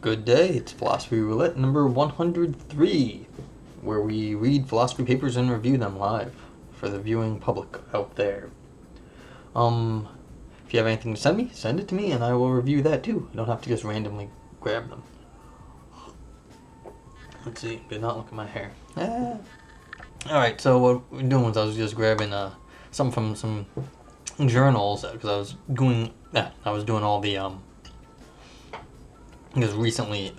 Good day, it's Philosophy Roulette number 103, where we read philosophy papers and review them live for the viewing public out there. If you have anything to send it to me and I will review that too. You don't have to just randomly grab them. Let's see, did not look at my hair. Alright, so what we're doing was I was just grabbing some from some journals because I was doing all the because recently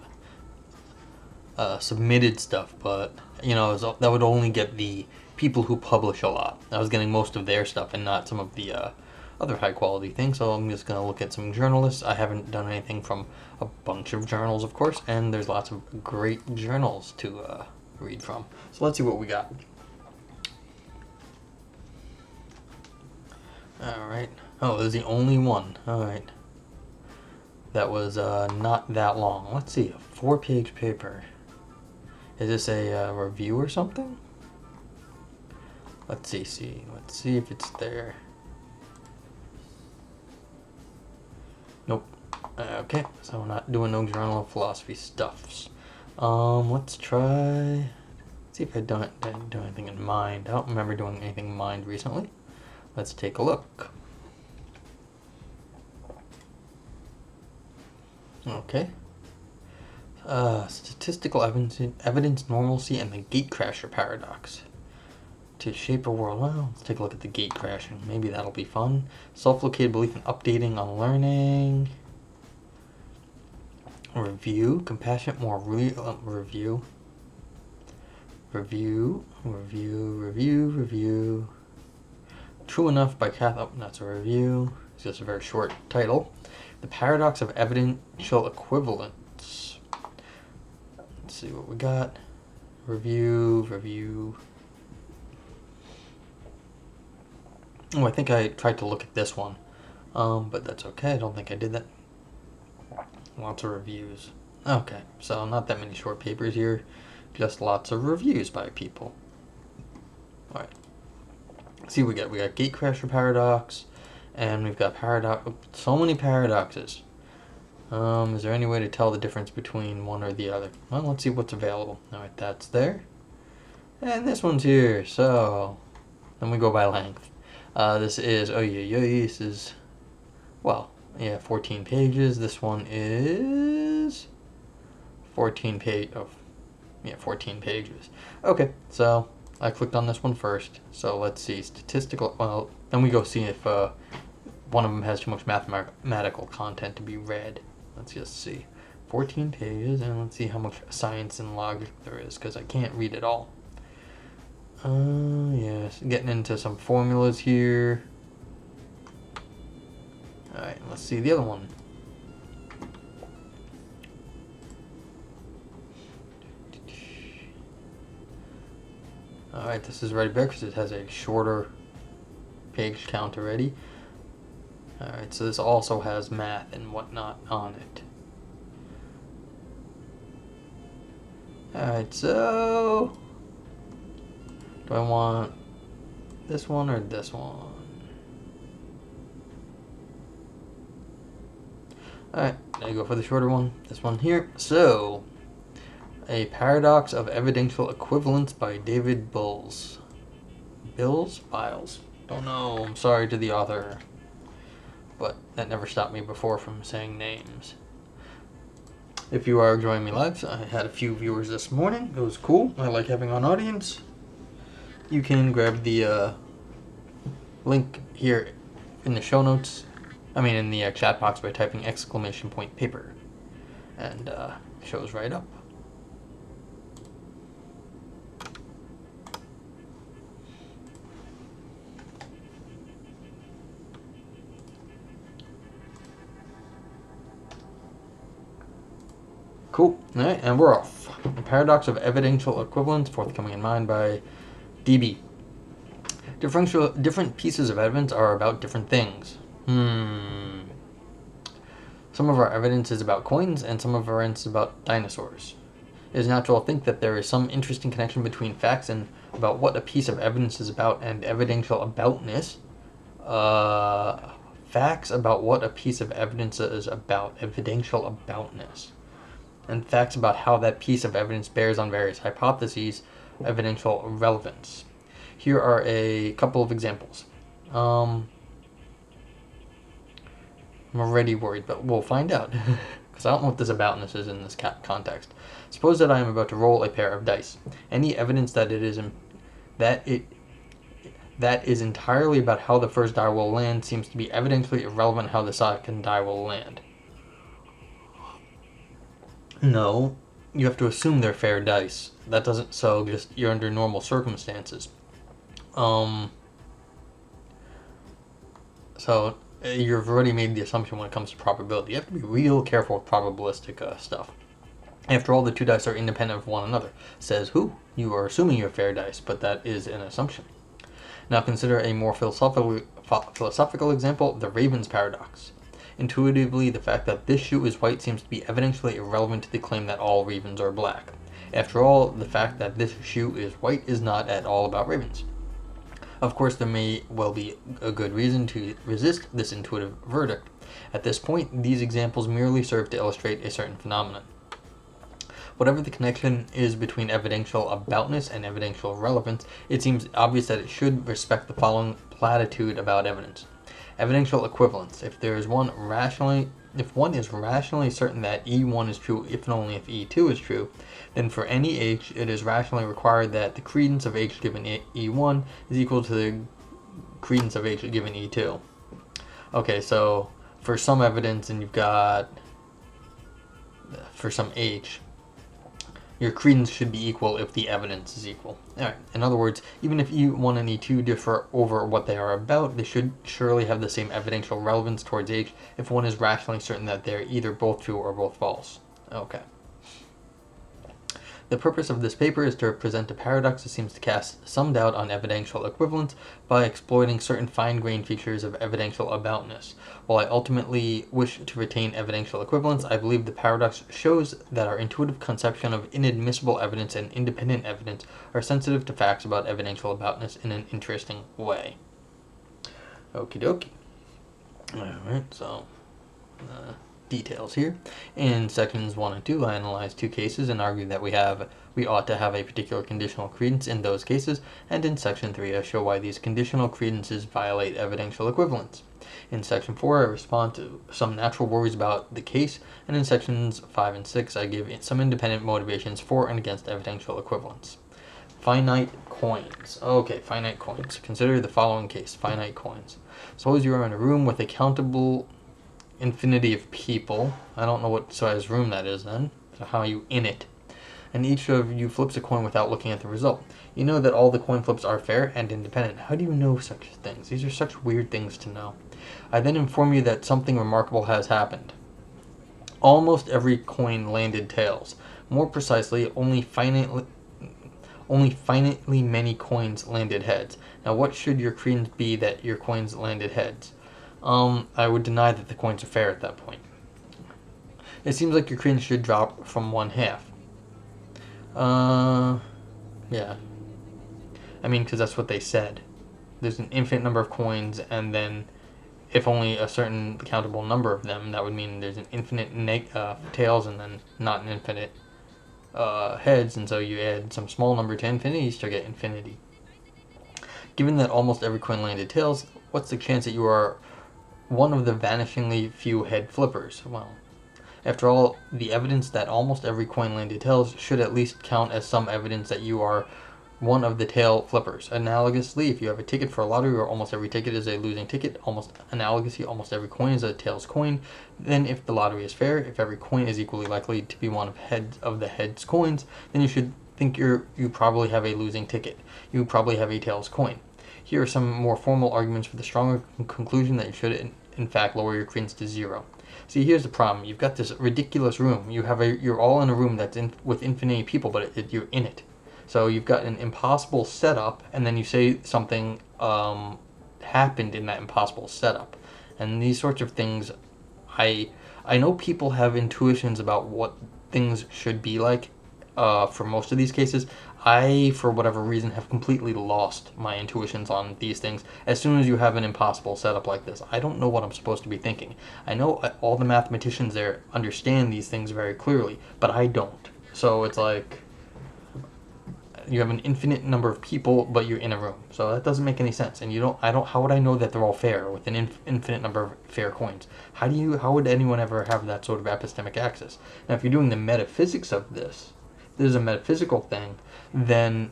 submitted stuff, but that would only get the people who publish a lot. I was getting most of their stuff and not some of the other high quality things, so I'm just gonna look at some journalists. I haven't done anything from a bunch of journals, of course, and there's lots of great journals to read from. So let's see what we got. Alright. Oh, there's the only one. Alright. That was not that long. Let's see, a 4-page paper. Is this a review or something? Let's see. Let's see if it's there. Nope. Okay, so we're not doing no Journal of Philosophy stuffs. Let's try. Let's see if I didn't do anything in Mind. I don't remember doing anything in Mind recently. Let's take a look. Okay. Statistical evidence normalcy and the gate crasher paradox. To shape a world. Well, let's take a look at the gate crashing. Maybe that'll be fun. Self-located belief in updating on learning. Review. Compassionate more real. Review. True Enough by Kath. Oh, that's a review. It's just a very short title. The Paradox of Evidential Equivalence. Let's see what we got. Review. Oh, I think I tried to look at this one. But that's okay. I don't think I did that. Lots of reviews. Okay, so not that many short papers here. Just lots of reviews by people. Alright. See what we got. We got Gatecrasher Paradox. And we've got so many paradoxes. Is there any way to tell the difference between one or the other? Well, let's see what's available. Alright, that's there. And this one's here. So, then we go by length. This is, this is, 14 pages. This one is 14 pages. Okay, so I clicked on this one first. So let's see, then we go see if one of them has too much mathematical content to be read. Let's just see. 14 pages, and let's see how much science and logic there is, because I can't read it all. Yes, getting into some formulas here. Alright, let's see the other one. Alright, this is already better because it has a shorter page count already. Alright, so this also has math and whatnot on it. Alright, so do I want this one or this one? Alright, now you go for the shorter one. This one here. So, A Paradox of Evidential Equivalence by David Builes. Builes? Don't know. I'm sorry to the author. But that never stopped me before from saying names. If you are joining me live, I had a few viewers this morning. It was cool. I like having an audience. You can grab the link here in the show notes. In the chat box by typing !paper. And shows right up. Cool. Alright, and we're off. The Paradox of Evidential Equivalence, forthcoming in Mind by DB. Different pieces of evidence are about different things. Some of our evidence is about coins, and some of our evidence is about dinosaurs. It is natural to think that there is some interesting connection between facts and about what a piece of evidence is about and evidential aboutness. Facts about what a piece of evidence is about. Evidential aboutness. and facts about how that piece of evidence bears on various hypotheses, evidential relevance. Here are a couple of examples. I'm already worried, but we'll find out. Because I don't know what this aboutness is in this context. Suppose that I am about to roll a pair of dice. Any evidence that that is entirely about how the first die will land seems to be evidently irrelevant how the second die will land. No, you have to assume they're fair dice. That doesn't, so just you're under normal circumstances. So you've already made the assumption when it comes to probability. You have to be real careful with probabilistic stuff. After all, the two dice are independent of one another. Says who? You are assuming you're fair dice, but that is an assumption. Now consider a more philosophical example, the Raven's paradox. Intuitively, the fact that this shoe is white seems to be evidentially irrelevant to the claim that all ravens are black. After all, the fact that this shoe is white is not at all about ravens. Of course, there may well be a good reason to resist this intuitive verdict. At this point, these examples merely serve to illustrate a certain phenomenon. Whatever the connection is between evidential aboutness and evidential relevance, it seems obvious that it should respect the following platitude about evidence. Evidential equivalence. If one is rationally certain that E1 is true if and only if E2 is true, then for any H, it is rationally required that the credence of H given E1 is equal to the credence of H given E2. Okay, so for some evidence, and you've got for some H, your credence should be equal if the evidence is equal. Alright, in other words, even if E1 and E2 differ over what they are about, they should surely have the same evidential relevance towards H if one is rationally certain that they're either both true or both false. Okay. The purpose of this paper is to present a paradox that seems to cast some doubt on evidential equivalence by exploiting certain fine-grained features of evidential aboutness. While I ultimately wish to retain evidential equivalence, I believe the paradox shows that our intuitive conception of inadmissible evidence and independent evidence are sensitive to facts about evidential aboutness in an interesting way. Okie dokie. Alright, so details here. In sections 1 and 2, I analyze two cases and argue that we ought to have a particular conditional credence in those cases, and in section 3, I show why these conditional credences violate evidential equivalence. In section 4, I respond to some natural worries about the case, and in sections 5 and 6, I give some independent motivations for and against evidential equivalence. Finite coins. Okay, finite coins. Consider the following case, finite coins. Suppose you are in a room with a countable infinity of people. I don't know what size room that is then, so how are you in it? And each of you flips a coin without looking at the result. You know that all the coin flips are fair and independent. How do you know such things? These are such weird things to know. I then inform you that something remarkable has happened. Almost every coin landed tails. More precisely, only finitely many coins landed heads. Now what should your credence be that your coins landed heads? I would deny that the coins are fair at that point. It seems like your credence should drop from 1/2. Yeah. I mean, because that's what they said. There's an infinite number of coins, and then if only a certain countable number of them, that would mean there's an infinite tails and then not an infinite heads, and so you add some small number to infinity, you still get infinity. Given that almost every coin landed tails, what's the chance that you are one of the vanishingly few head flippers? Well, after all, the evidence that almost every coin landed tails should at least count as some evidence that you are one of the tail flippers. Analogously, if you have a ticket for a lottery where almost every ticket is a losing ticket, almost every coin is a tails coin, then if the lottery is fair, if every coin is equally likely to be one of the heads coins, then you should think you probably have a losing ticket. You probably have a tails coin. Here are some more formal arguments for the stronger conclusion that you should in fact lower your credence to 0. See, here's the problem. You've got this ridiculous room. You're all in a room that's with infinite people, but you're in it. So you've got an impossible setup, and then you say something happened in that impossible setup. And these sorts of things, I know people have intuitions about what things should be like for most of these cases. I, for whatever reason, have completely lost my intuitions on these things as soon as you have an impossible setup like this. I don't know what I'm supposed to be thinking. I know all the mathematicians there understand these things very clearly, but I don't. So it's like you have an infinite number of people, but you're in a room. So that doesn't make any sense. And how would I know that they're all fair with an infinite number of fair coins? How would anyone ever have that sort of epistemic access? Now, if you're doing the metaphysics of this is a metaphysical thing, then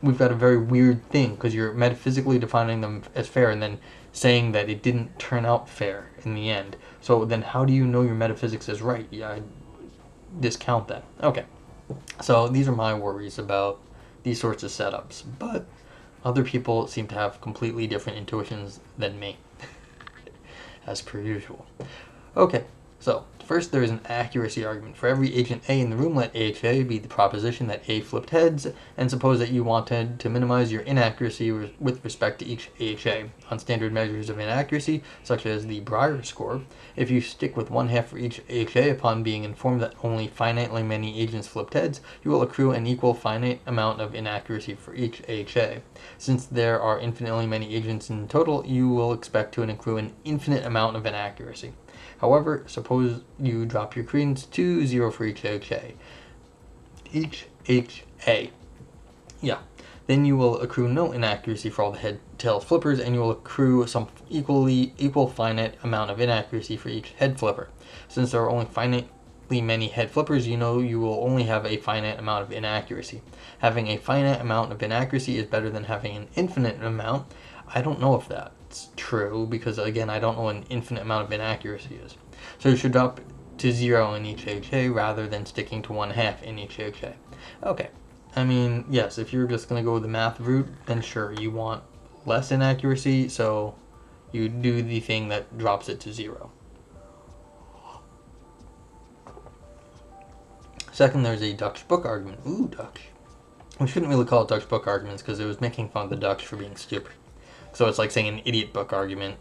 we've got a very weird thing, because you're metaphysically defining them as fair and then saying that it didn't turn out fair in the end. So then how do you know your metaphysics is right? Yeah, I discount that. Okay, so these are my worries about these sorts of setups, but other people seem to have completely different intuitions than me, as per usual. Okay, so first there is an accuracy argument. For every agent A in the room, let AHA be the proposition that A flipped heads, and suppose that you wanted to minimize your inaccuracy with respect to each AHA. On standard measures of inaccuracy, such as the Breyer score, if you stick with 1/2 for each AHA upon being informed that only finitely many agents flipped heads, you will accrue an equal finite amount of inaccuracy for each AHA. Since there are infinitely many agents in total, you will expect to accrue an infinite amount of inaccuracy. However, suppose you drop your credence to 0 for each HA. Then you will accrue no inaccuracy for all the head tails flippers, and you will accrue some equal finite amount of inaccuracy for each head flipper. Since there are only finitely many head flippers, you know you will only have a finite amount of inaccuracy. Having a finite amount of inaccuracy is better than having an infinite amount. I don't know if that's true, because again, I don't know what an infinite amount of inaccuracy is. So you should drop to 0 in each HA rather than sticking to 1/2 in each HA. Okay, I mean, yes, if you're just going to go with the math route, then sure, you want less inaccuracy, so you do the thing that drops it to 0. Second, there's a Dutch book argument. Ooh, Dutch. We shouldn't really call it Dutch book arguments, because it was making fun of the Dutch for being stupid. So it's like saying an idiot book argument.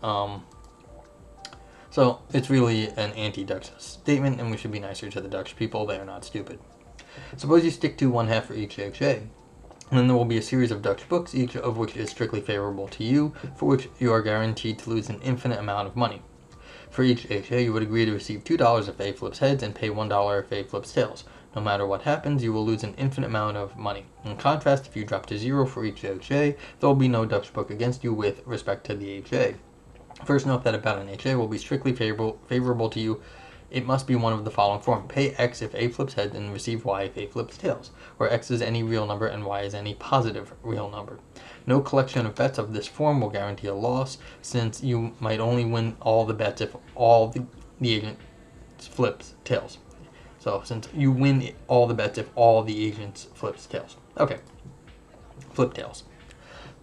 So it's really an anti-Dutch statement, and we should be nicer to the Dutch people. They are not stupid. Suppose you stick to 1/2 for each HA, and then there will be a series of Dutch books, each of which is strictly favorable to you, for which you are guaranteed to lose an infinite amount of money. For each HA, you would agree to receive $2 if A flips heads and pay $1 if A flips tails. No matter what happens, you will lose an infinite amount of money. In contrast, if you drop to 0 for each HA, there will be no Dutch book against you with respect to the HA. First, note that about an HA will be strictly favorable to you. It must be one of the following form. Pay X if A flips heads and receive Y if A flips tails, where X is any real number and Y is any positive real number. No collection of bets of this form will guarantee a loss, since you might only win all the bets if all the agents flips tails. So since you win all the bets if all the agents flips tails. Okay, flip tails.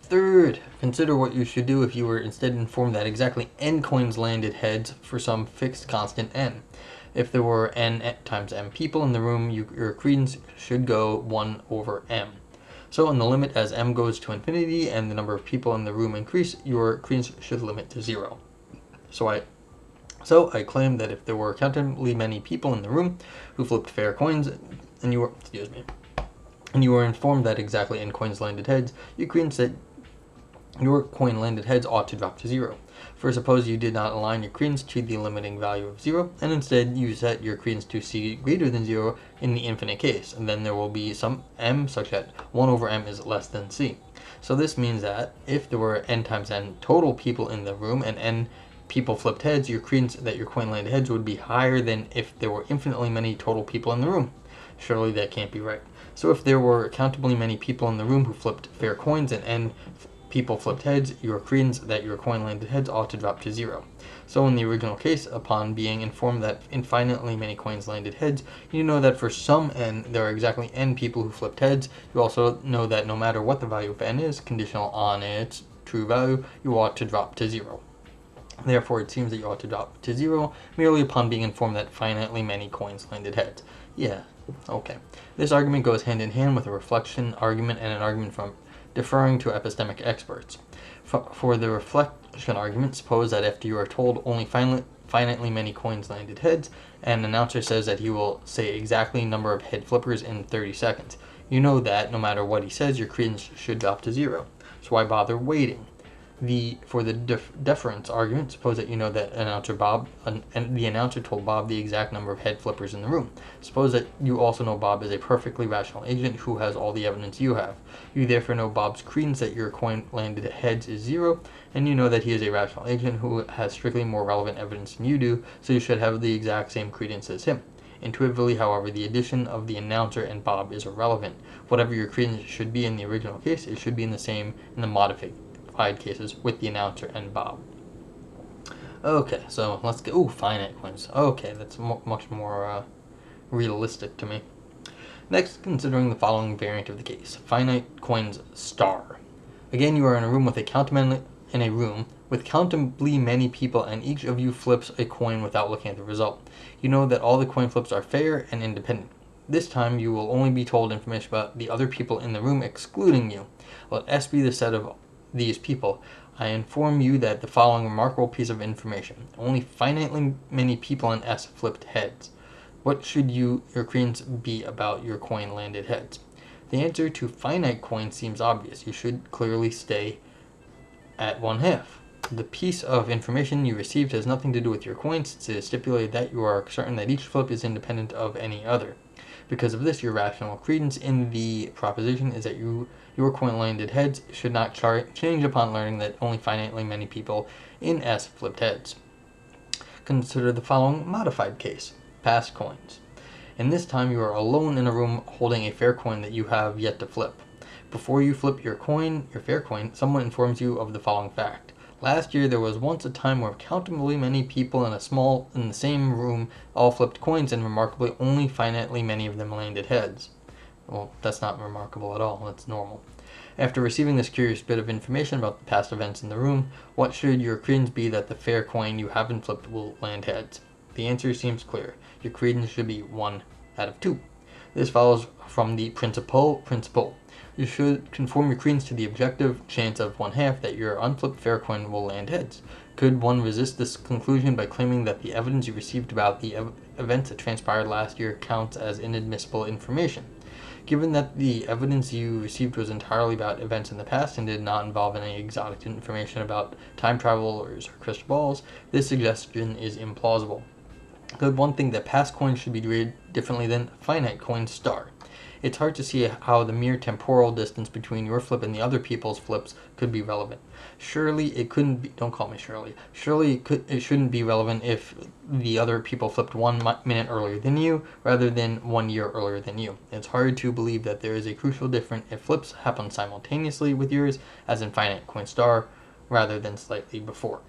Third, consider what you should do if you were instead informed that exactly n coins landed heads for some fixed constant n. If there were n times m people in the room, your credence should go 1/m. So in the limit as m goes to infinity and the number of people in the room increase, your credence should limit to 0. So I claim that if there were countably many people in the room who flipped fair coins, and you were informed that exactly n coins landed heads, your credence that your coin landed heads ought to drop to 0. For suppose you did not align your credence to the limiting value of 0, and instead you set your credence to c greater than 0 in the infinite case, and then there will be some m such that 1/m is less than c. So this means that if there were n times n total people in the room and n people flipped heads, your credence that your coin landed heads would be higher than if there were infinitely many total people in the room. Surely that can't be right. So if there were countably many people in the room who flipped fair coins and n people flipped heads, your credence that your coin landed heads ought to drop to 0. So in the original case, upon being informed that infinitely many coins landed heads, you know that for some n, there are exactly n people who flipped heads. You also know that no matter what the value of n is, conditional on its true value, you ought to drop to 0. Therefore, it seems that you ought to drop to 0 merely upon being informed that finitely many coins landed heads. Yeah, okay. This argument goes hand in hand with a reflection argument and an argument from deferring to epistemic experts. For the reflection argument, suppose that after you are told only finitely many coins landed heads, and an announcer says that he will say exactly number of head flippers in 30 seconds. You know that, no matter what he says, your credence should drop to 0. So why bother waiting? For the deference argument, suppose that you know that the announcer told Bob the exact number of head flippers in the room. Suppose that you also know Bob is a perfectly rational agent who has all the evidence you have. You therefore know Bob's credence that your coin landed heads is 0, and you know that he is a rational agent who has strictly more relevant evidence than you do, so you should have the exact same credence as him. Intuitively, however, the addition of the announcer and Bob is irrelevant. Whatever your credence should be in the original case, it should be in the same in the modified cases with the announcer and Bob. Okay, so let's get finite coins. Okay, that's much more realistic to me. Next, considering the following variant of the case: finite coins star. Again, you are in a room with countably many people, and each of you flips a coin without looking at the result. You know that all the coin flips are fair and independent. This time, you will only be told information about the other people in the room, excluding you. Let S be the set of these people. I inform you that the following remarkable piece of information: only finitely many people in S flipped heads. What should your credence be about your coin landed heads? The answer to finite coins seems obvious. You should clearly stay at 1/2. The piece of information you received has nothing to do with your coin, since it is stipulated that you are certain that each flip is independent of any other. Because of this, your rational credence in the proposition is that your coin landed heads should not change upon learning that only finitely many people in S flipped heads. Consider the following modified case: pass coins. In this time, you are alone in a room holding a fair coin that you have yet to flip. Before you flip your fair coin, someone informs you of the following fact: last year, there was once a time where countably many people in the same room all flipped coins, and remarkably, only finitely many of them landed heads. Well, that's not remarkable at all. That's normal. After receiving this curious bit of information about the past events in the room, what should your credence be that the fair coin you haven't flipped will land heads? The answer seems clear. Your credence should be 1 out of 2. This follows from the principle. You should conform your credence to the objective chance of 1/2 that your unflipped fair coin will land heads. Could one resist this conclusion by claiming that the evidence you received about the events that transpired last year counts as inadmissible information? Given that the evidence you received was entirely about events in the past and did not involve any exotic information about time travelers or crystal balls, this suggestion is implausible. Could one think that past coins should be treated differently than finite coins star? It's hard to see how the mere temporal distance between your flip and the other people's flips could be relevant. Surely it couldn't be. Don't call me Shirley. Surely it shouldn't be relevant if the other people flipped 1 minute earlier than you, rather than 1 year earlier than you. It's hard to believe that there is a crucial difference if flips happen simultaneously with yours, as in finite coin star, rather than slightly before.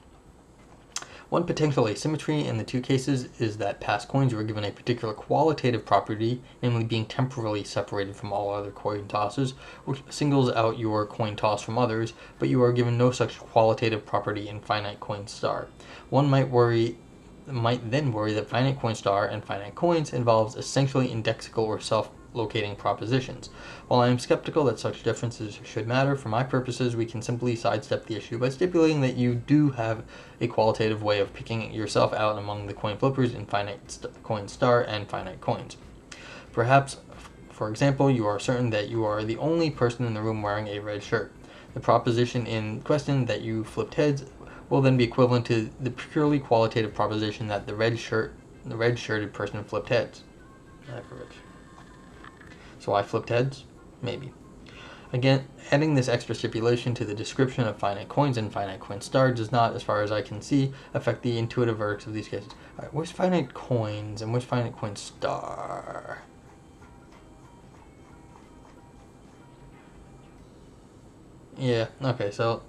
One potential asymmetry in the two cases is that past coins were given a particular qualitative property, namely being temporally separated from all other coin tosses, which singles out your coin toss from others, but you are given no such qualitative property in finite coin star. One might then worry that finite coin star and finite coins involves essentially indexical or self-locating propositions. While I am skeptical that such differences should matter, for my purposes we can simply sidestep the issue by stipulating that you do have a qualitative way of picking yourself out among the coin flippers in finite coin star and finite coins. Perhaps, for example, you are certain that you are the only person in the room wearing a red shirt. The proposition in question that you flipped heads will then be equivalent to the purely qualitative proposition that the red-shirted person flipped heads. So I flipped heads? Maybe. Again, adding this extra stipulation to the description of finite coins and finite coin star does not, as far as I can see, affect the intuitive verdicts of these cases. Alright, where's finite coins and where's finite coin star? Yeah, okay, so...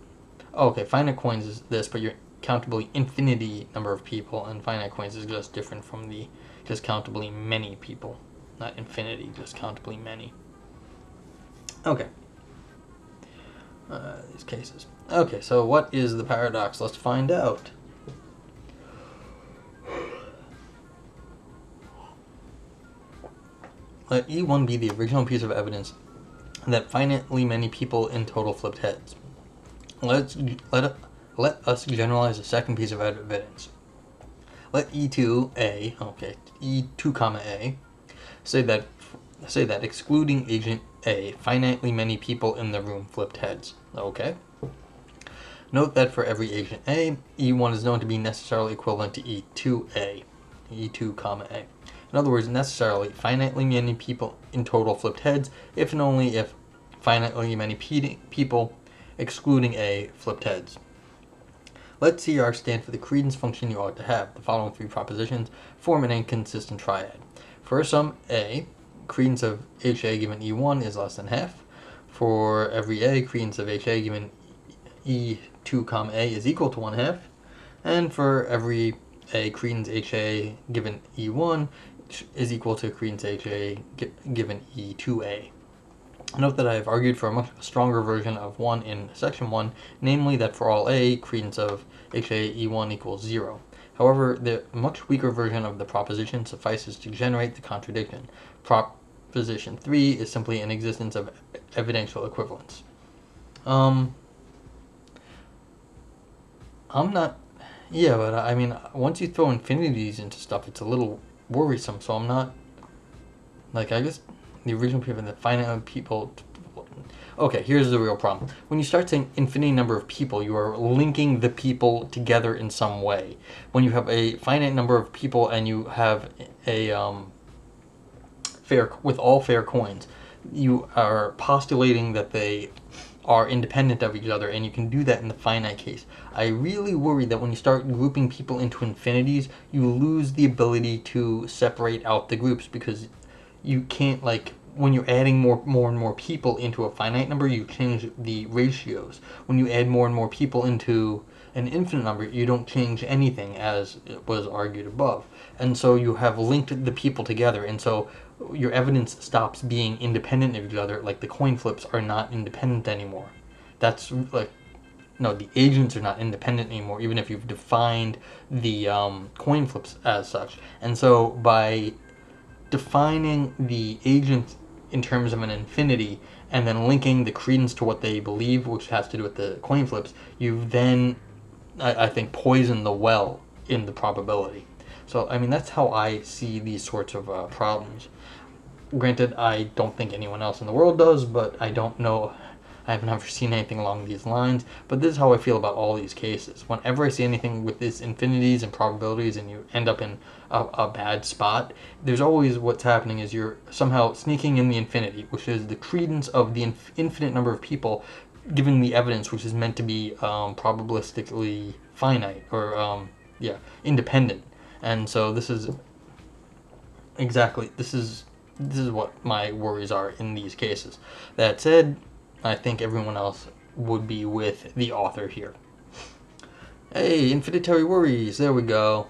Okay, finite coins is this, but you're countably infinity number of people, and finite coins is just different from the just countably many people. Not infinity, just countably many. Okay. These cases. Okay, so what is the paradox? Let's find out. Let E1 be the original piece of evidence that finitely many people in total flipped heads. Let us generalize a second piece of evidence. Let E2 comma A say that excluding agent A. Finitely many people in the room flipped heads. Okay. Note that for every agent A, E1 is known to be necessarily equivalent to E2A. E2, comma A. In other words, necessarily, finitely many people in total flipped heads, if and only if finitely many people, excluding A, flipped heads. Let CR stand for the credence function you ought to have. The following three propositions form an inconsistent triad. For some A, credence of HA given E1 is less than half. For every A, credence of HA given E2, comma A is equal to 1/2. And for every A, credence HA given E1 is equal to credence HA given E2A. Note that I have argued for a much stronger version of 1 in section 1, namely that for all A, credence of HA E1 equals 0. However, the much weaker version of the proposition suffices to generate the contradiction. Proposition 3 is simply an existence of evidential equivalence. I'm not... Yeah, but I mean, once you throw infinities into stuff, it's a little worrisome, so I'm not... Like, I guess the original people, the finite people... Okay, here's the real problem. When you start saying infinite number of people, you are linking the people together in some way. When you have a finite number of people and you have a with all fair coins, you are postulating that they are independent of each other, and you can do that in the finite case. I really worry that when you start grouping people into infinities, you lose the ability to separate out the groups, because you can't, like, when you're adding more and more people into a finite number, you change the ratios. When you add more and more people into an infinite number, you don't change anything, as it was argued above. And so you have linked the people together, and so your evidence stops being independent of each other. Like, the coin flips are not independent anymore. That's like, no, the agents are not independent anymore, even if you've defined the coin flips as such. And so by defining the agent in terms of an infinity and then linking the credence to what they believe, which has to do with the coin flips, you've then, I think, poisoned the well in the probability. So, I mean, that's how I see these sorts of problems. Granted, I don't think anyone else in the world does, but I don't know. I've never seen anything along these lines, but this is how I feel about all these cases. Whenever I see anything with these infinities and probabilities and you end up in a bad spot, there's always what's happening is you're somehow sneaking in the infinity, which is the credence of the infinite number of people given the evidence, which is meant to be probabilistically finite, or independent. And so this is what my worries are in these cases. That said, I think everyone else would be with the author here. Hey, infinitary worries. There we go.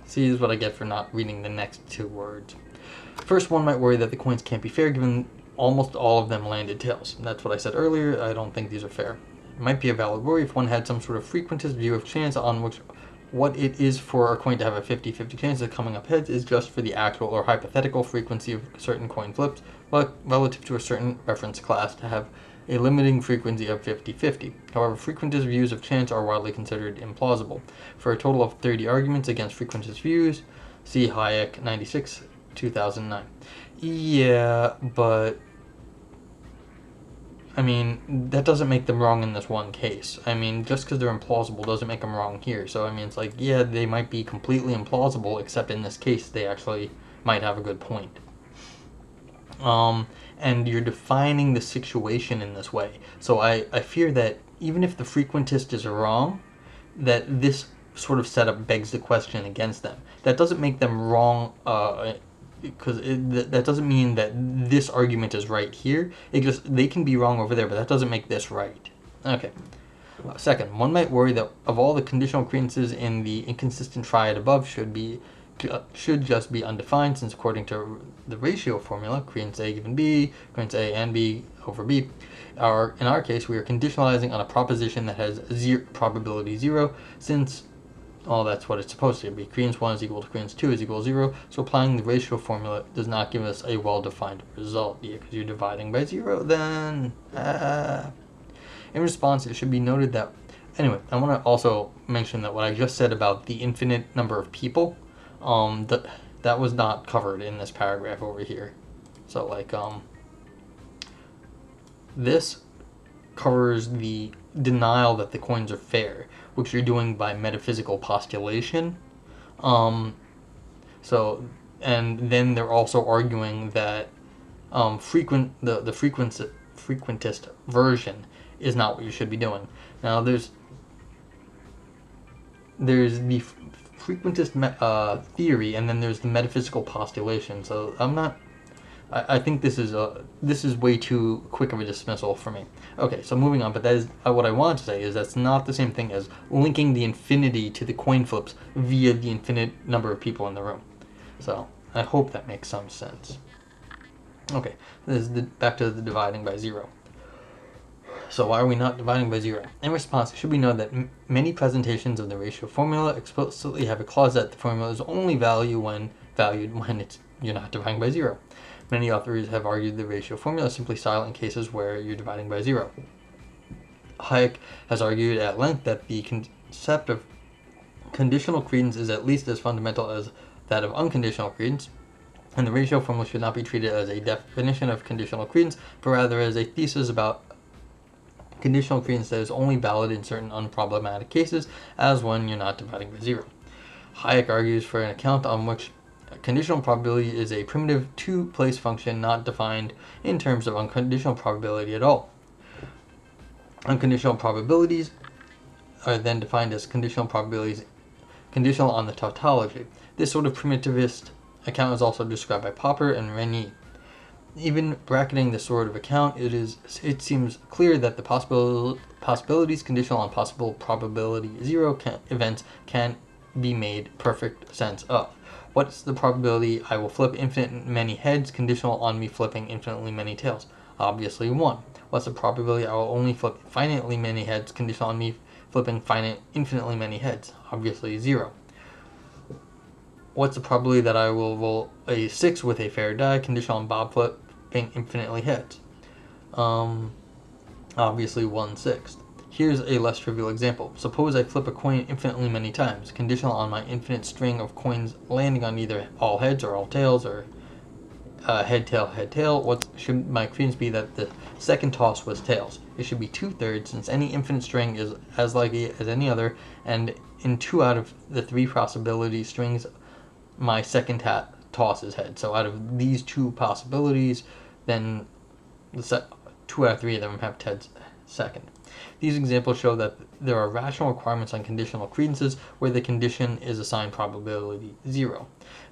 See, this is what I get for not reading the next two words. First, one might worry that the coins can't be fair given almost all of them landed tails. That's what I said earlier. I don't think these are fair. It might be a valid worry if one had some sort of frequentist view of chance on which what it is for a coin to have a 50-50 chance of coming up heads is just for the actual or hypothetical frequency of certain coin flips, but relative to a certain reference class to have a limiting frequency of 50-50. However, frequentist views of chance are widely considered implausible. For a total of 30 arguments against frequentist views, see Hayek 96, 2009. Yeah, but I mean, that doesn't make them wrong in this one case. I mean, just because they're implausible doesn't make them wrong here. So, I mean, it's like, yeah, they might be completely implausible, except in this case, they actually might have a good point. And you're defining the situation in this way. So I fear that even if the frequentist is wrong, that this sort of setup begs the question against them. That doesn't make them wrong, because that doesn't mean that this argument is right here. They can be wrong over there, but that doesn't make this right. Okay. Second, one might worry that of all the conditional credences in the inconsistent triad above should just be undefined, since according to the ratio formula, credence A given B, credence A and B over B, in our case, we are conditionalizing on a proposition that has probability 0, since that's what it's supposed to be. Credence 1 is equal to credence 2 is equal to 0, so applying the ratio formula does not give us a well-defined result. Yeah, because you're dividing by 0, then... In response, it should be noted that... Anyway, I want to also mention that what I just said about the infinite number of people, that was not covered in this paragraph over here. So, like, this covers the denial that the coins are fair, which you're doing by metaphysical postulation. And then they're also arguing that the frequentist version is not what you should be doing. Now there's the frequentist theory, and then there's the metaphysical postulation. So I think this is way too quick of a dismissal for me. Okay, so moving on, but that is what I wanted to say is that's not the same thing as linking the infinity to the coin flips via the infinite number of people in the room. So I hope that makes some sense. Okay, this is back to the dividing by zero. So why are we not dividing by zero? In response, it should be noted that many presentations of the ratio formula explicitly have a clause that the formula is only valued when you're not dividing by zero. Many authors have argued the ratio formula is simply silent in cases where you're dividing by zero. Hayek has argued at length that the concept of conditional credence is at least as fundamental as that of unconditional credence, and the ratio formula should not be treated as a definition of conditional credence, but rather as a thesis about conditional credence that is only valid in certain unproblematic cases, as when you're not dividing by zero. Hayek argues for an account on which conditional probability is a primitive two-place function not defined in terms of unconditional probability at all. Unconditional probabilities are then defined as conditional probabilities conditional on the tautology. This sort of primitivist account is also described by Popper and Rényi. Even bracketing this sort of account, it seems clear that the possibilities conditional on possible probability zero events can be made perfect sense of. What's the probability I will flip infinite many heads conditional on me flipping infinitely many tails? Obviously 1. What's the probability I will only flip finitely many heads conditional on me flipping infinitely many heads? Obviously 0. What's the probability that I will roll a 6 with a fair die conditional on Bob flipping infinitely heads? Obviously 1/6. Here's a less trivial example. Suppose I flip a coin infinitely many times, conditional on my infinite string of coins landing on either all heads or all tails, or head, tail. What should my credence be that the second toss was tails? It should be 2/3, since any infinite string is as likely as any other, and in 2 out of the 3 possibility strings, my second toss is head. So out of these 2 possibilities, then 2 out of 3 of them have heads second. These examples show that there are rational requirements on conditional credences where the condition is assigned probability 0.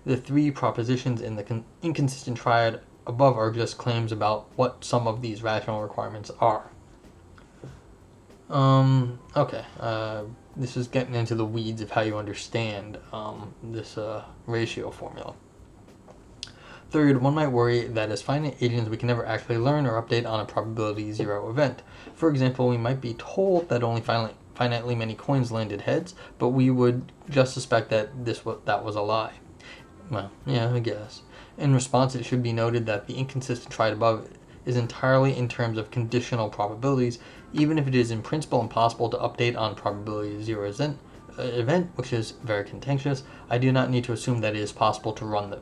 The 3 propositions in the inconsistent triad above are just claims about what some of these rational requirements are. Okay, this is getting into the weeds of how you understand this ratio formula. Third, one might worry that as finite agents we can never actually learn or update on a probability 0 event. For example, we might be told that only finitely many coins landed heads, but we would just suspect that that was a lie. Well, yeah, I guess. In response, it should be noted that the inconsistent triad above is entirely in terms of conditional probabilities, even if it is in principle impossible to update on probability 0 event, which is very contentious. I do not need to assume that it is possible to run the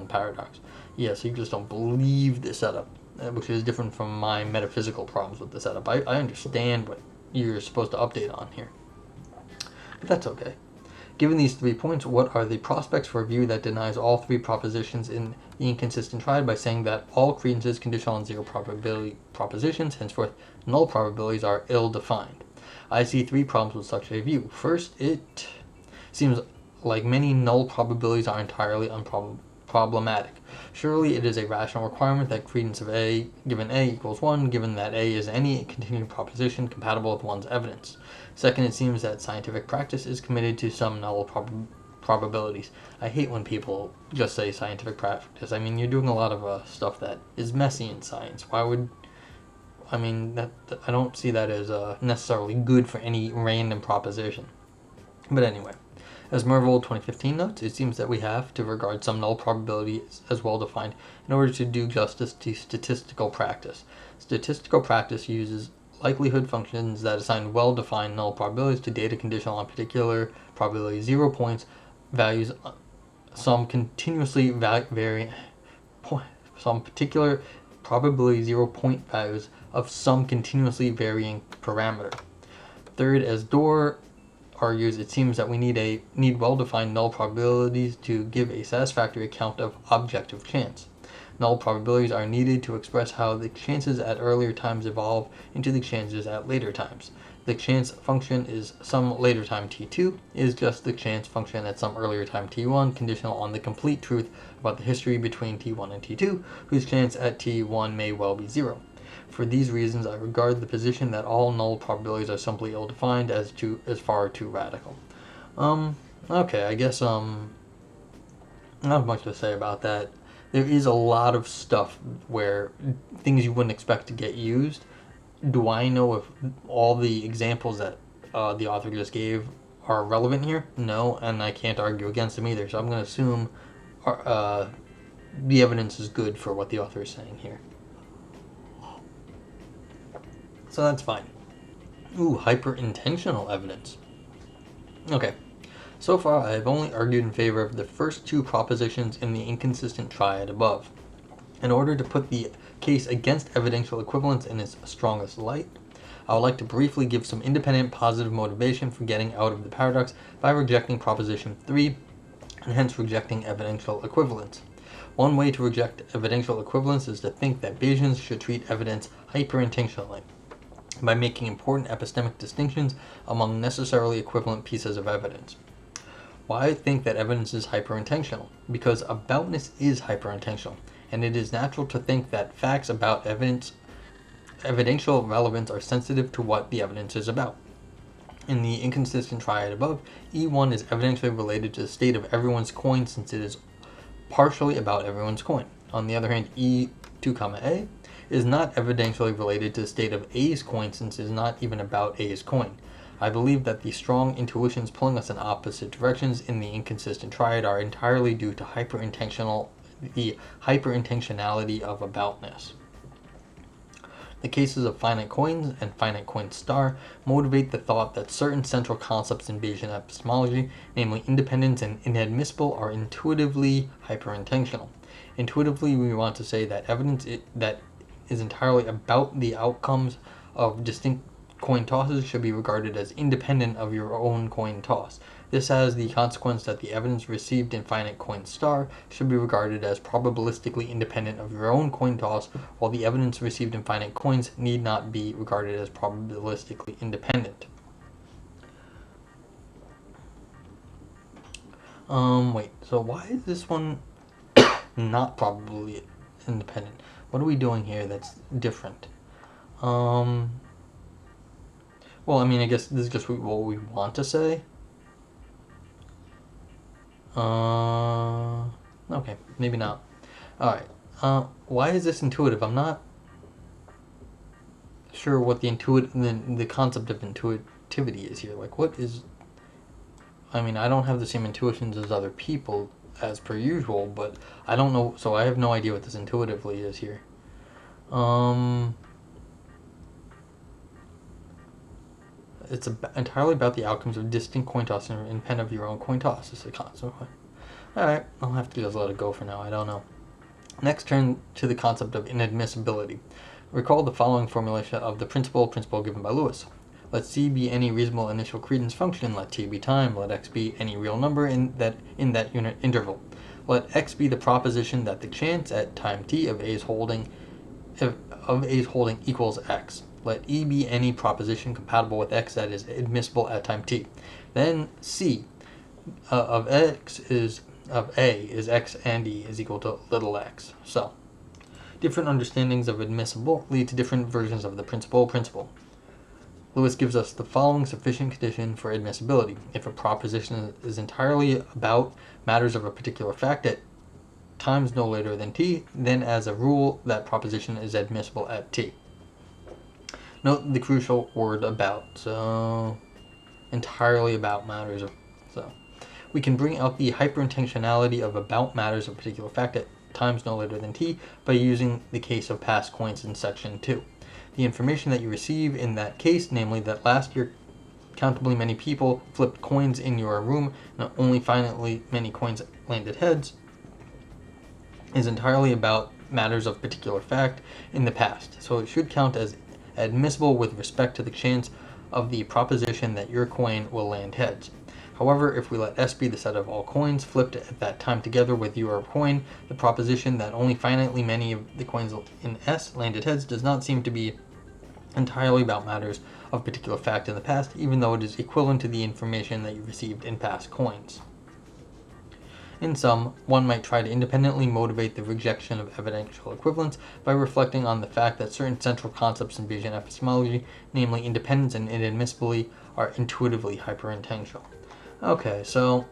paradox. Yeah, so you just don't believe the setup, which is different from my metaphysical problems with the setup. I understand what you're supposed to update on here, but that's okay. Given these 3 points, what are the prospects for a view that denies all 3 propositions in the inconsistent triad by saying that all credences conditional on 0 probability propositions, henceforth null probabilities, are ill-defined? I see 3 problems with such a view. First, it seems like many null probabilities are entirely unproblematic. Surely it is a rational requirement that credence of A given A equals 1, given that A is any continued proposition compatible with one's evidence. Second, it seems that scientific practice is committed to some null probabilities. I hate when people just say scientific practice. I mean, you're doing a lot of stuff that is messy in science. I don't see that as necessarily good for any random proposition. But anyway, as Mervold 2015 notes, it seems that we have to regard some null probabilities as well defined in order to do justice to statistical practice. Statistical practice uses likelihood functions that assign well-defined null probabilities to data conditional on particular probability 0 points, values some continuously some particular probability 0 point values of some continuously varying parameter. Third, as Dorr argues, it seems that we need well-defined null probabilities to give a satisfactory account of objective chance. Null probabilities are needed to express how the chances at earlier times evolve into the chances at later times. The chance function is some later time t2 is just the chance function at some earlier time t1, conditional on the complete truth about the history between t1 and t2, whose chance at t1 may well be 0. For these reasons, I regard the position that all null probabilities are simply ill-defined as far too radical. Okay, I guess not much to say about that. There is a lot of stuff where things you wouldn't expect to get used. Do I know if all the examples that the author just gave are relevant here? No, and I can't argue against them either. So I'm going to assume the evidence is good for what the author is saying here. So that's fine. Ooh, hyperintentional evidence. Okay. So far, I have only argued in favor of the first two propositions in the inconsistent triad above. In order to put the case against evidential equivalence in its strongest light, I would like to briefly give some independent positive motivation for getting out of the paradox by rejecting proposition 3, and hence rejecting evidential equivalence. One way to reject evidential equivalence is to think that Bayesians should treat evidence hyperintentionally, by making important epistemic distinctions among necessarily equivalent pieces of evidence. Why I think that evidence is hyperintentional? Because aboutness is hyperintentional, and it is natural to think that facts about evidential relevance are sensitive to what the evidence is about. In the inconsistent triad above, E1 is evidentially related to the state of everyone's coin since it is partially about everyone's coin. On the other hand, E2, A is not evidentially related to the state of A's coin since it is not even about A's coin. I believe that the strong intuitions pulling us in opposite directions in the inconsistent triad are entirely due to the hyperintentionality of aboutness. The cases of finite coins and finite coin star motivate the thought that certain central concepts in Bayesian epistemology, namely independence and inadmissible, are intuitively hyperintentional. Intuitively, we want to say that evidence that is entirely about the outcomes of distinct coin tosses should be regarded as independent of your own coin toss. This has the consequence that the evidence received in finite coin star should be regarded as probabilistically independent of your own coin toss, while the evidence received in finite coins need not be regarded as probabilistically independent. Wait, so why is this one not probably independent? What are we doing here that's different? Well, I mean, I guess this is just what we want to say. Okay, maybe not. Alright, why is this intuitive? I'm not sure what the concept of intuitivity is here. Like, what is... I mean, I don't have the same intuitions as other people, as per usual, but I don't know, so I have no idea what this intuitively is here. It's entirely about the outcomes of distinct coin toss and independent of your own coin toss. It's a concept. Alright, I'll have to just let it go for now. I don't know. Next, turn to the concept of inadmissibility. Recall the following formulation of the principle given by Lewis. Let C be any reasonable initial credence function, let T be time, let X be any real number in that unit interval. Let X be the proposition that the chance at time T of A's holding equals X. Let E be any proposition compatible with X that is admissible at time T. Then C of A is X and E is equal to little x. So, different understandings of admissible lead to different versions of the principle. Lewis gives us the following sufficient condition for admissibility. If a proposition is entirely about matters of a particular fact at times no later than T, then as a rule that proposition is admissible at T. Note the crucial word about, so entirely about matters of, so. We can bring out the hyperintentionality of about matters of particular fact at times no later than T by using the case of past coins in section 2. The information that you receive in that case, namely that last year countably many people flipped coins in your room and only finitely many coins landed heads, is entirely about matters of particular fact in the past, so it should count as admissible with respect to the chance of the proposition that your coin will land heads. However, if we let S be the set of all coins flipped at that time together with your coin, the proposition that only finitely many of the coins in S landed heads does not seem to be entirely about matters of particular fact in the past, even though it is equivalent to the information that you received in past coins. In sum, one might try to independently motivate the rejection of evidential equivalence by reflecting on the fact that certain central concepts in Bayesian epistemology, namely independence and inadmissibility, are intuitively hyperintentional. Okay, so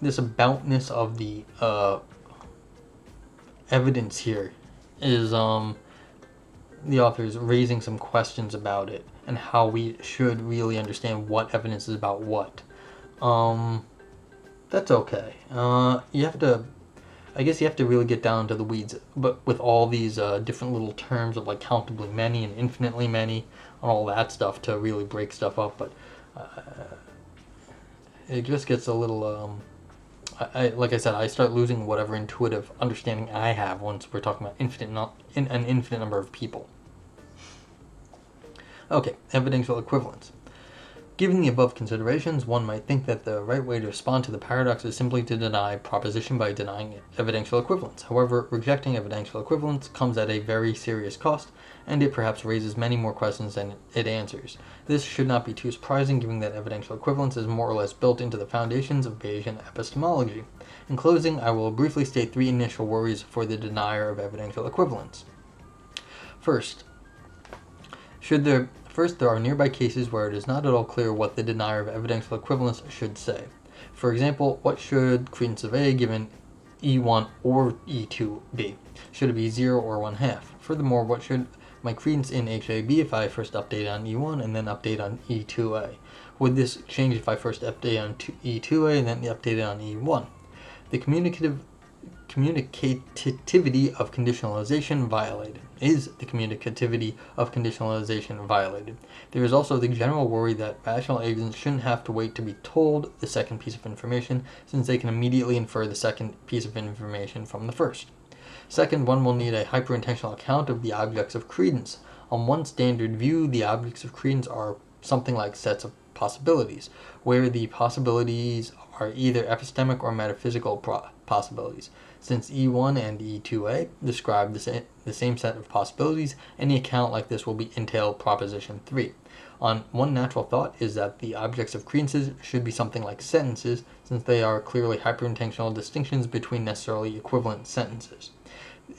this aboutness of the evidence here is the author's raising some questions about it and how we should really understand what evidence is about what. That's okay. You have to really get down to the weeds, but with all these different little terms of like countably many and infinitely many and all that stuff to really break stuff up, but it just gets a little like I said, I start losing whatever intuitive understanding I have once we're talking about an infinite number of people. Okay, evidential equivalence. Given the above considerations, one might think that the right way to respond to the paradox is simply to deny proposition by denying evidential equivalence. However, rejecting evidential equivalence comes at a very serious cost, and it perhaps raises many more questions than it answers. This should not be too surprising, given that evidential equivalence is more or less built into the foundations of Bayesian epistemology. In closing, I will briefly state 3 initial worries for the denier of evidential equivalence. First, there are nearby cases where it is not at all clear what the denier of evidential equivalence should say. For example, what should credence of A given E1 or E2 be? Should it be 0 or 1/2? Furthermore, what should my credence in HA be if I first update on E1 and then update on E2A? Would this change if I first update on E2A and then update on E1? The communicativity of conditionalization violated. Is the communicativity of conditionalization violated? There is also the general worry that rational agents shouldn't have to wait to be told the second piece of information, since they can immediately infer the second piece of information from the first. Second, one will need a hyperintentional account of the objects of credence. On one standard view, the objects of credence are something like sets of possibilities, where the possibilities are either epistemic or metaphysical possibilities. Since E1 and E2A describe the same set of possibilities, any account like this will be entailed proposition 3. One natural thought is that the objects of credences should be something like sentences, since they are clearly hyperintentional distinctions between necessarily equivalent sentences.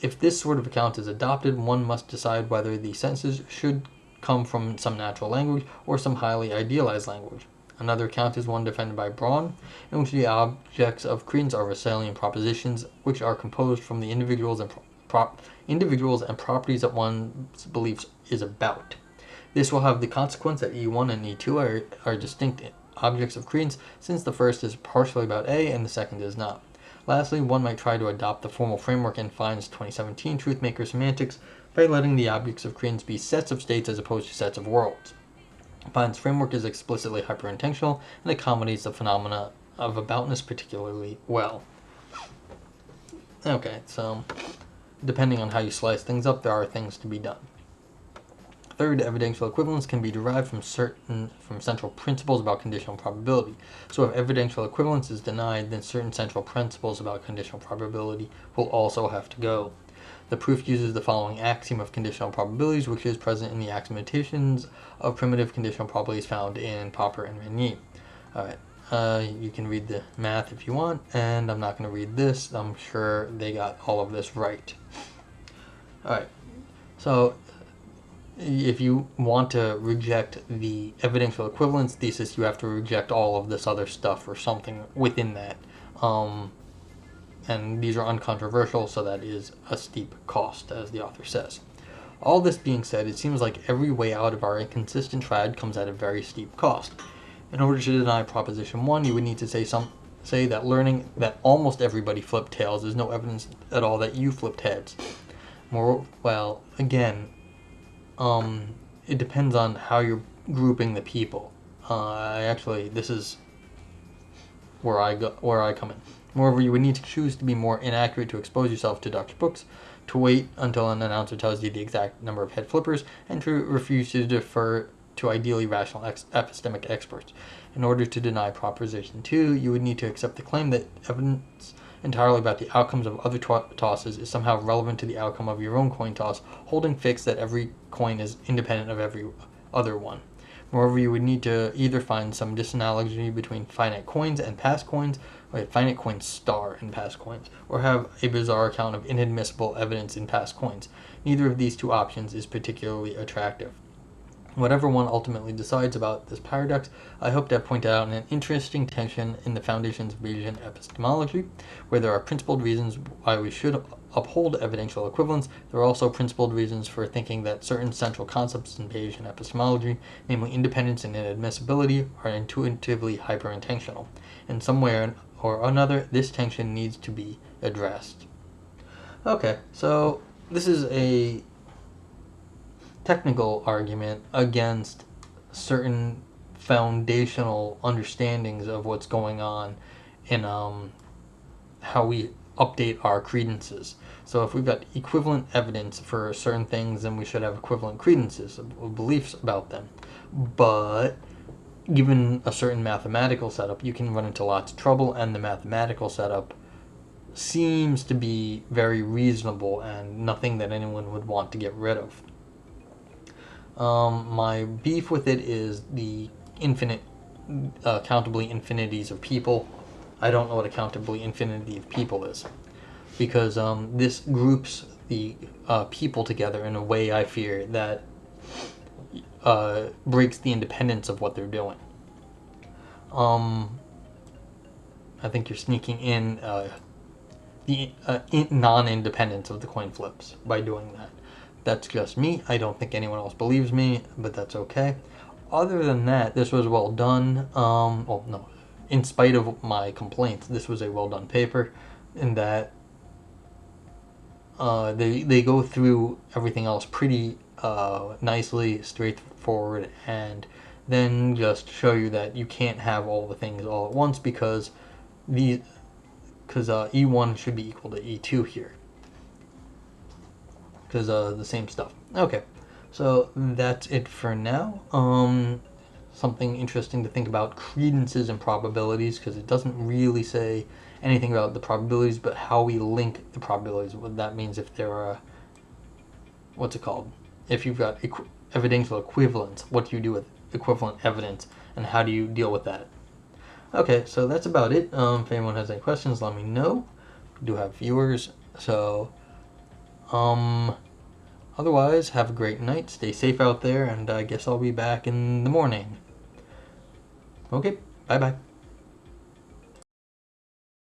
If this sort of account is adopted, one must decide whether the sentences should come from some natural language or some highly idealized language. Another account is one defended by Braun, in which the objects of credence are Russellian propositions, which are composed from the individuals and properties that one believes is about. This will have the consequence that E1 and E2 are distinct objects of credence, since the first is partially about A and the second is not. Lastly, one might try to adopt the formal framework in Fine's 2017 Truthmaker Semantics by letting the objects of credence be sets of states as opposed to sets of worlds. Fine's framework is explicitly hyperintentional and accommodates the phenomena of aboutness particularly well. Okay, so depending on how you slice things up, there are things to be done. Third, evidential equivalence can be derived from central principles about conditional probability. So if evidential equivalence is denied, then certain central principles about conditional probability will also have to go. The proof uses the following axiom of conditional probabilities, which is present in the axiomatization of primitive conditional probabilities found in Popper and Renier. Alright, you can read the math if you want, and I'm not going to read this. I'm sure they got all of this right. Alright, so if you want to reject the evidential equivalence thesis, you have to reject all of this other stuff or something within that. And these are uncontroversial, so that is a steep cost, as the author says. All this being said, it seems like every way out of our inconsistent triad comes at a very steep cost. In order to deny proposition 1, you would need to say that learning that almost everybody flipped tails is no evidence at all that you flipped heads. It depends on how you're grouping the people. This is where I come in. Moreover, you would need to choose to be more inaccurate to expose yourself to Dr. Books, to wait until an announcer tells you the exact number of head flippers, and to refuse to defer to ideally rational epistemic experts. In order to deny Proposition 2, you would need to accept the claim that evidence entirely about the outcomes of other tosses is somehow relevant to the outcome of your own coin toss, holding fixed that every coin is independent of every other one. Moreover, you would need to either find some disanalogy between finite coins and past coins, or a finite coin star in past coins, or have a bizarre account of inadmissible evidence in past coins. Neither of these two options is particularly attractive. Whatever one ultimately decides about this paradox, I hope to have pointed out an interesting tension in the foundations of Bayesian epistemology, where there are principled reasons why we should uphold evidential equivalence. There are also principled reasons for thinking that certain central concepts in Bayesian epistemology, namely independence and inadmissibility, are intuitively hyperintentional. In some way or another, this tension needs to be addressed. Okay, so this is a technical argument against certain foundational understandings of what's going on in how we update our credences. So if we've got equivalent evidence for certain things, then we should have equivalent credences, beliefs about them. But given a certain mathematical setup, you can run into lots of trouble, and the mathematical setup seems to be very reasonable and nothing that anyone would want to get rid of. My beef with it is the countably infinities of people. I don't know what a countably infinity of people is, because this groups the people together in a way, I fear, that breaks the independence of what they're doing. I think you're sneaking in the non-independence of the coin flips by doing that. That's just me. I don't think anyone else believes me, but that's okay. Other than that, this was well done. Well, no, in spite of my complaints, this was a well done paper in that they go through everything else pretty nicely, straightforward, and then just show you that you can't have all the things all at once because E1 should be equal to E2 here. Because the same stuff. Okay, so that's it for now. Something interesting to think about: credences and probabilities, because it doesn't really say anything about the probabilities, but how we link the probabilities. What that means if there are, what's it called? If you've got evidential equivalence, what do you do with equivalent evidence, and how do you deal with that? Okay, so that's about it. If anyone has any questions, let me know. We do have viewers, so otherwise, have a great night, stay safe out there, and I guess I'll be back in the morning. Okay, bye-bye.